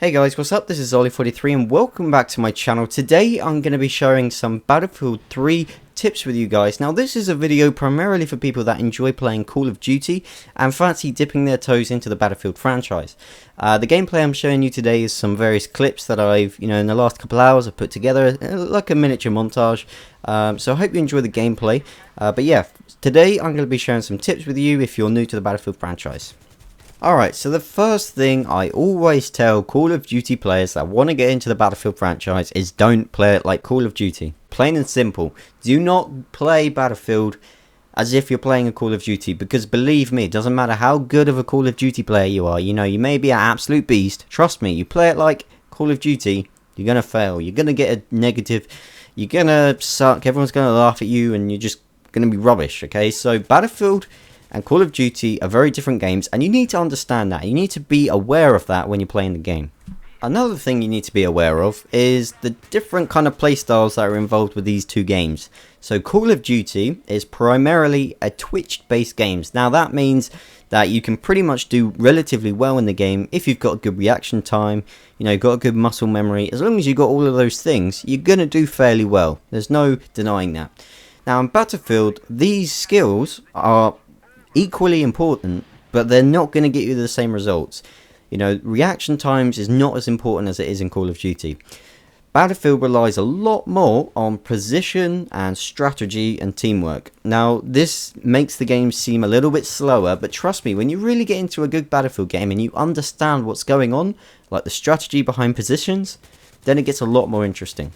Hey guys, what's up? This is Ollie43 and welcome back to my channel. Today I'm going to be sharing some Battlefield 3 tips with you guys. Now this is a video primarily for people that enjoy playing Call of Duty and fancy dipping their toes into the Battlefield franchise. The gameplay I'm showing you today is some various clips that I've, in the last couple hours I've put together, like a miniature montage. So I hope you enjoy the gameplay. But yeah, today I'm going to be sharing some tips with you if you're new to the Battlefield franchise. Alright, so the first thing I always tell Call of Duty players that want to get into the Battlefield franchise is don't play it like Call of Duty. Plain and simple. Do not play Battlefield as if you're playing a Call of Duty, because believe me, it doesn't matter how good of a Call of Duty player you are. You may be an absolute beast. Trust me, you play it like Call of Duty, you're going to fail. You're going to get a negative. You're going to suck. Everyone's going to laugh at you and you're just going to be rubbish, okay? So Battlefield and Call of Duty are very different games, and you need to understand that. You need to be aware of that when you're playing the game. Another thing you need to be aware of is the different kind of playstyles that are involved with these two games. So Call of Duty is primarily a Twitch-based game. Now that means that you can pretty much do relatively well in the game if you've got a good reaction time, got a good muscle memory. As long as you've got all of those things, you're going to do fairly well. There's no denying that. Now in Battlefield, these skills are equally important, but they're not going to get you the same results. Reaction times is not as important as it is in Call of Duty. Battlefield relies a lot more on position and strategy and teamwork. Now this makes the game seem a little bit slower, but trust me, when you really get into a good Battlefield game and you understand what's going on, like the strategy behind positions, then it gets a lot more interesting.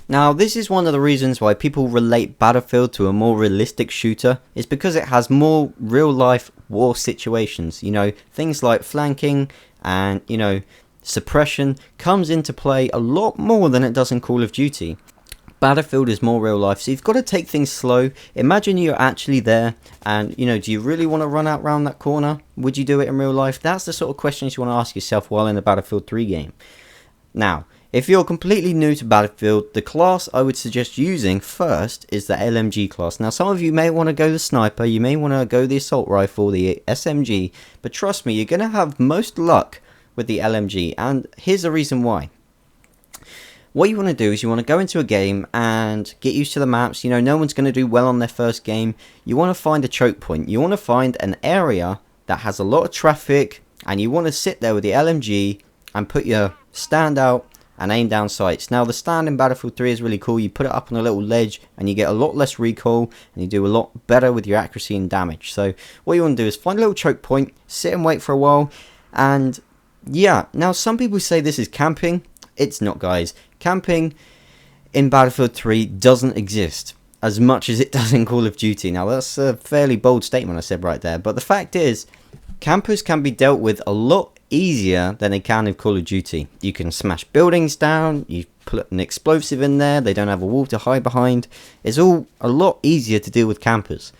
Now this is one of the reasons why people relate Battlefield to a more realistic shooter, is because it has more real life war situations. Things like flanking and suppression comes into play a lot more than it does in Call of Duty. Battlefield is more real life, so you've got to take things slow. Imagine you're actually there and do you really want to run out round that corner? Would you do it in real life? That's the sort of questions you want to ask yourself while in the Battlefield 3 game. Now if you're completely new to Battlefield, the class I would suggest using first is the LMG class. Now some of you may want to go the sniper, you may want to go the assault rifle, the SMG, but trust me, you're going to have most luck with the LMG, and here's the reason why. What you want to do is you want to go into a game and get used to the maps. No one's going to do well on their first game. You want to find a choke point. You want to find an area that has a lot of traffic, and you want to sit there with the LMG and put your stand out and aim down sights. Now the stand in Battlefield 3 is really cool. You put it up on a little ledge and you get a lot less recoil and you do a lot better with your accuracy and damage. So what you want to do is find a little choke point, sit and wait for a while, and yeah. Now some people say this is camping. It's not, guys. Camping in Battlefield 3 doesn't exist as much as it does in Call of Duty. Now that's a fairly bold statement I said right there, but the fact is campers can be dealt with a lot easier than they can in Call of Duty. You can smash buildings down, you put an explosive in there, they don't have a wall to hide behind. It's all a lot easier to deal with campers.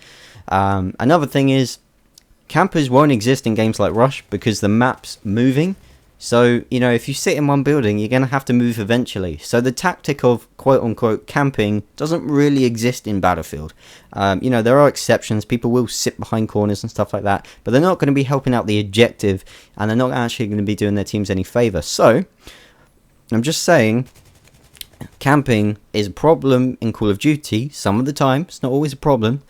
Another thing is campers won't exist in games like Rush because the map's moving. So, if you sit in one building, you're going to have to move eventually. So the tactic of quote-unquote camping doesn't really exist in Battlefield. There are exceptions. People will sit behind corners and stuff like that, but they're not going to be helping out the objective, and they're not actually going to be doing their teams any favour. So, I'm just saying, camping is a problem in Call of Duty some of the time. It's not always a problem,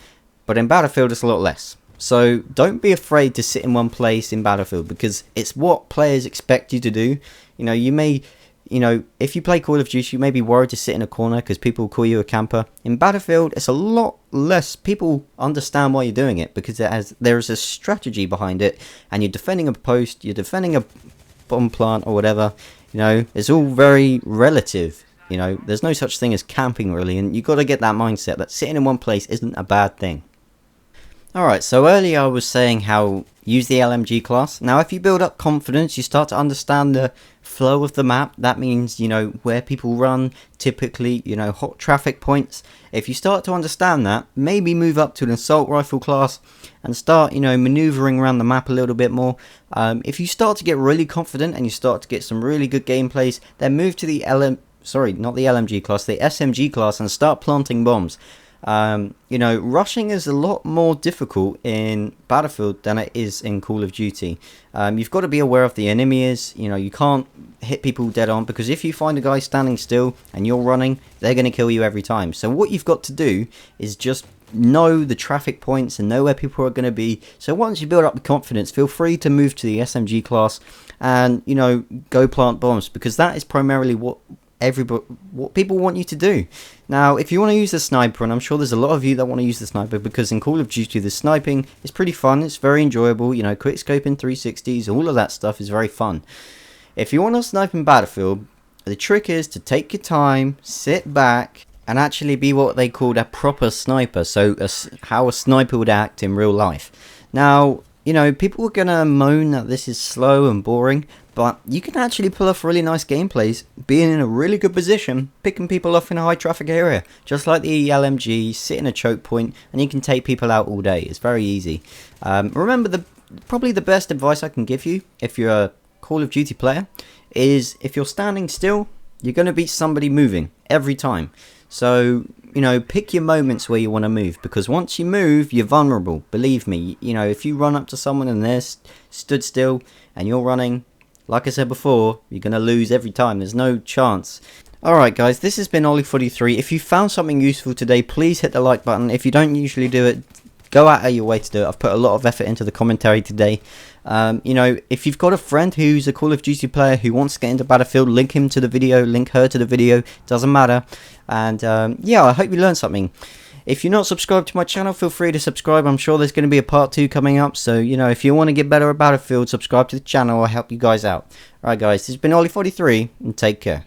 but in Battlefield it's a lot less. So don't be afraid to sit in one place in Battlefield, because it's what players expect you to do. You may, if you play Call of Duty, you may be worried to sit in a corner because people call you a camper. In Battlefield, it's a lot less. People understand why you're doing it because there is a strategy behind it, and you're defending a post, you're defending a bomb plant or whatever. It's all very relative. There's no such thing as camping really, and you've got to get that mindset that sitting in one place isn't a bad thing. Alright, so earlier I was saying how use the LMG class. Now if you build up confidence, you start to understand the flow of the map. That means, where people run, typically, hot traffic points. If you start to understand that, maybe move up to an assault rifle class and start, maneuvering around the map a little bit more. If you start to get really confident and you start to get some really good gameplays, then move to the not the LMG class, the SMG class, and start planting bombs. You know, rushing is a lot more difficult in Battlefield than it is in Call of Duty. You've got to be aware of the enemies. You know, you can't hit people dead on, because if you find a guy standing still and you're running, they're going to kill you every time. So what you've got to do is just know the traffic points and know where people are going to be. So once you build up the confidence, feel free to move to the SMG class and, you know, go plant bombs, because that is primarily what people want you to do. Now, if you want to use the sniper, and I'm sure there's a lot of you that want to use the sniper, because in Call of Duty the sniping is pretty fun, it's very enjoyable, you know, quick scoping, 360s, all of that stuff is very fun. If you want to snipe in Battlefield, the trick is to take your time, sit back, and actually be what they called a proper sniper. So how a sniper would act in real life. Now, you know, people are gonna moan that this is slow and boring, but you can actually pull off really nice gameplays, being in a really good position, picking people off in a high traffic area, just like the LMG, sit in a choke point, and you can take people out all day. It's very easy. Remember, probably the best advice I can give you if you're a Call of Duty player is, if you're standing still, you're gonna beat somebody moving every time. So, you know, pick your moments where you want to move, because once you move, you're vulnerable. Believe me, you know, if you run up to someone and they're stood still and you're running, like I said before, you're going to lose every time. There's no chance. Alright guys, this has been Ollie43. If you found something useful today, please hit the like button. If you don't usually do it, go out of your way to do it. I've put a lot of effort into the commentary today. You know, if you've got a friend who's a Call of Duty player who wants to get into Battlefield, link him to the video, link her to the video, doesn't matter. And yeah, I hope you learned something. If you're not subscribed to my channel, feel free to subscribe. I'm sure there's going to be a part 2 coming up. So, you know, if you want to get better at Battlefield, subscribe to the channel. I'll help you guys out. Alright guys, this has been Ollie43, and take care.